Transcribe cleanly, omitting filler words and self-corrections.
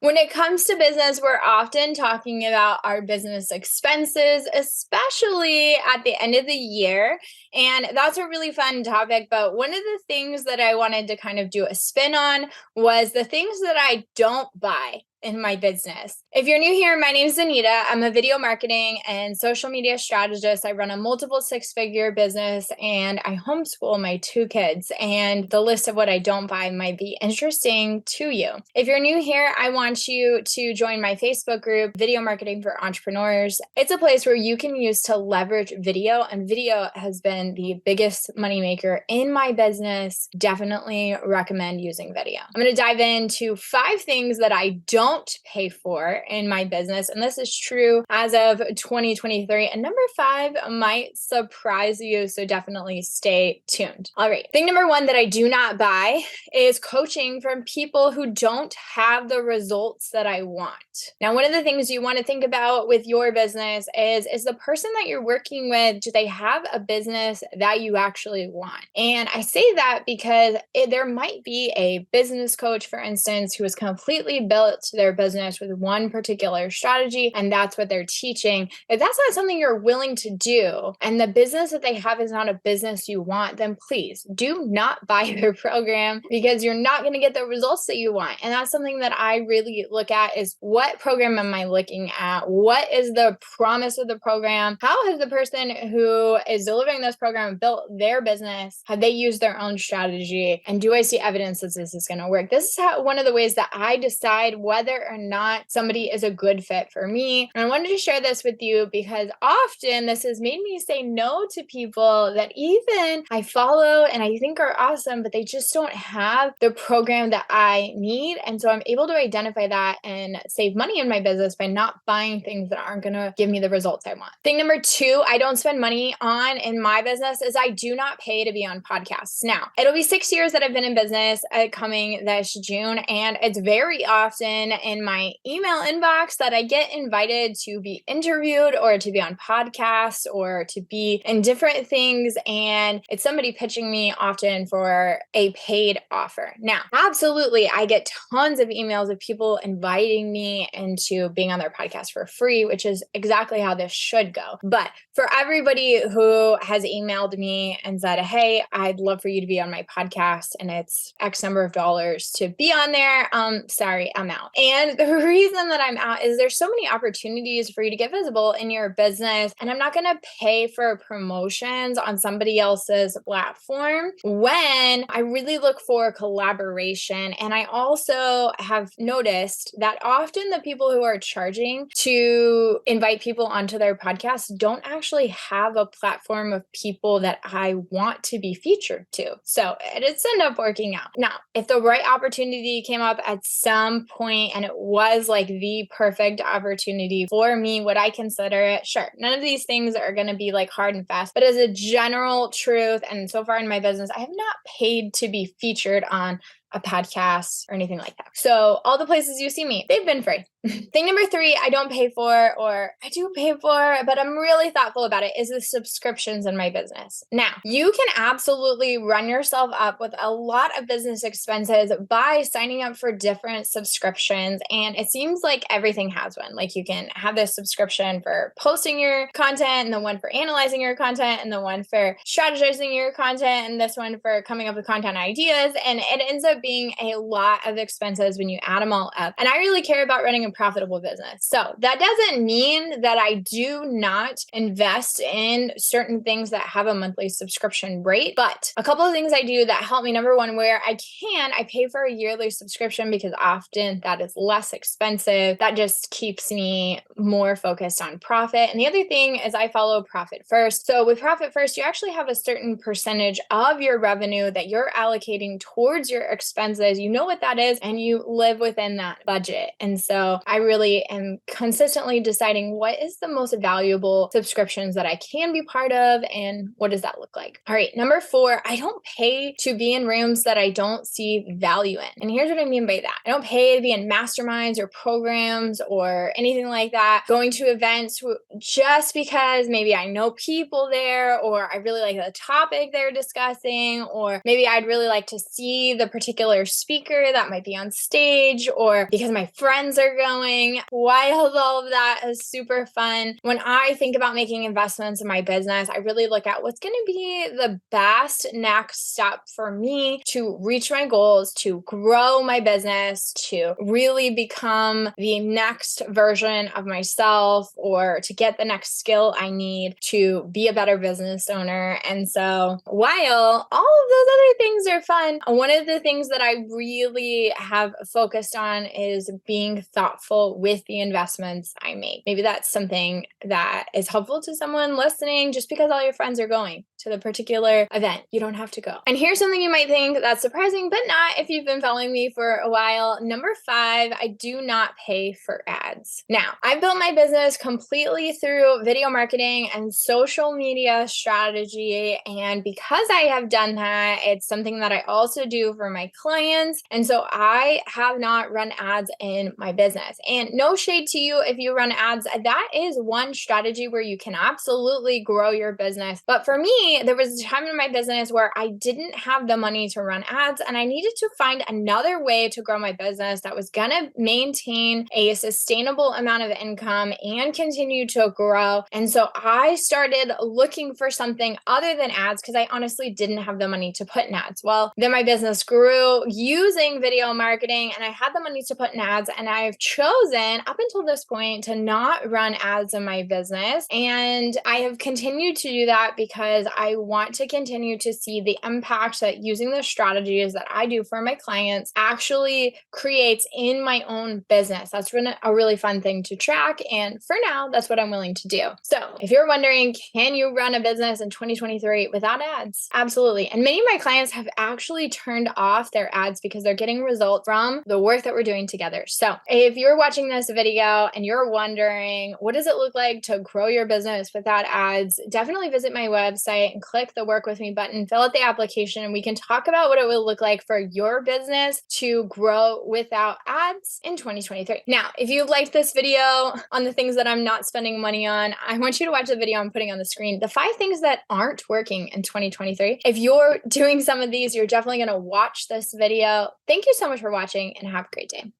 When it comes to business, we're often talking about our business expenses, especially at the end of the year. And that's a really fun topic. But one of the things that I wanted to kind of do a spin on was the things that I don't buy in my business. If you're new here, my name is Anita. I'm a video marketing and social media strategist. I run a multiple six-figure business and I homeschool my two kids. And the list of what I don't buy might be interesting to you. If you're new here, I want you to join my Facebook group, Video Marketing for Entrepreneurs. It's a place where you can use to leverage video, and video has been the biggest moneymaker in my business. Definitely recommend using video. I'm going to dive into 5 things that I don't pay for in my business. And this is true as of 2023. And number 5 might surprise you. So definitely stay tuned. All right. Thing number 1 that I do not buy is coaching from people who don't have the results that I want. Now, one of the things you want to think about with your business is the person that you're working with, do they have a business that you actually want? And I say that because there might be a business coach, for instance, who is completely built their business with one particular strategy, and that's what they're teaching. If that's not something you're willing to do, and the business that they have is not a business you want, then please do not buy their program, because you're not going to get the results that you want. And that's something that I really look at is, what program am I looking at? What is the promise of the program? How has the person who is delivering this program built their business? Have they used their own strategy? And do I see evidence that this is going to work? This is one of the ways that I decide whether or not somebody is a good fit for me. And I wanted to share this with you because often this has made me say no to people that even I follow and I think are awesome, but they just don't have the program that I need. And so I'm able to identify that and save money in my business by not buying things that aren't going to give me the results I want. Thing number 2, I don't spend money on in my business is I do not pay to be on podcasts. Now, it'll be 6 years that I've been in business coming this June, and it's very often in my email inbox that I get invited to be interviewed or to be on podcasts or to be in different things. And it's somebody pitching me often for a paid offer. Now, absolutely, I get tons of emails of people inviting me into being on their podcast for free, which is exactly how this should go. But for everybody who has emailed me and said, hey, I'd love for you to be on my podcast and it's X number of dollars to be on there, sorry, I'm out. And the reason that I'm out is there's so many opportunities for you to get visible in your business. And I'm not going to pay for promotions on somebody else's platform when I really look for collaboration. And I also have noticed that often the people who are charging to invite people onto their podcast don't actually have a platform of people that I want to be featured to. So it's ended up working out. Now, if the right opportunity came up at some point and it was like the perfect opportunity for me, would I consider it? Sure. None of these things are going to be like hard and fast, but as a general truth, and so far in my business, I have not paid to be featured on a podcast or anything like that. So all the places you see me, they've been free. Thing number 3, I don't pay for, or I do pay for, but I'm really thoughtful about it, is the subscriptions in my business. Now, you can absolutely run yourself up with a lot of business expenses by signing up for different subscriptions. And it seems like everything has one. Like you can have this subscription for posting your content, and the one for analyzing your content, and the one for strategizing your content, and this one for coming up with content ideas. And it ends up being a lot of expenses when you add them all up. And I really care about running a profitable business. So that doesn't mean that I do not invest in certain things that have a monthly subscription rate. But a couple of things I do that help me. Number 1, where I pay for a yearly subscription because often that is less expensive. That just keeps me more focused on profit. And the other thing is I follow Profit First. So with Profit First, you actually have a certain percentage of your revenue that you're allocating towards your expenses. You know what that is, and you live within that budget. And so I really am consistently deciding what is the most valuable subscriptions that I can be part of, and what does that look like? All right, number 4, I don't pay to be in rooms that I don't see value in. And here's what I mean by that. I don't pay to be in masterminds or programs or anything like that, going to events just because maybe I know people there, or I really like the topic they're discussing, or maybe I'd really like to see the particular particular speaker that might be on stage or because my friends are going. While all of that is super fun, when I think about making investments in my business, I really look at what's going to be the best next step for me to reach my goals, to grow my business, to really become the next version of myself, or to get the next skill I need to be a better business owner. And so while all of those other things are fun, one of the things that I really have focused on is being thoughtful with the investments I make. Maybe that's something that is helpful to someone listening. Just because all your friends are going to the particular event, you don't have to go. And here's something you might think that's surprising, but not if you've been following me for a while. Number 5, I do not pay for ads. Now, I've built my business completely through video marketing and social media strategy. And because I have done that, it's something that I also do for my clients. And so I have not run ads in my business. And no shade to you if you run ads. That is one strategy where you can absolutely grow your business. But for me, there was a time in my business where I didn't have the money to run ads, and I needed to find another way to grow my business that was going to maintain a sustainable amount of income and continue to grow. And so I started looking for something other than ads because I honestly didn't have the money to put in ads. Well, then my business grew using video marketing, and I had the money to put in ads, and I've chosen up until this point to not run ads in my business. And I have continued to do that because I want to continue to see the impact that using the strategies that I do for my clients actually creates in my own business. That's been a really fun thing to track. And for now, that's what I'm willing to do. So if you're wondering, can you run a business in 2023 without ads? Absolutely. And many of my clients have actually turned off their ads because they're getting results from the work that we're doing together. So if you're watching this video and you're wondering, what does it look like to grow your business without ads? Definitely visit my website and click the work with me button, fill out the application, and we can talk about what it will look like for your business to grow without ads in 2023. Now, if you liked this video on the things that I'm not spending money on, I want you to watch the video I'm putting on the screen, the 5 things that aren't working in 2023. If you're doing some of these, you're definitely going to watch this video. Thank you so much for watching, and have a great day.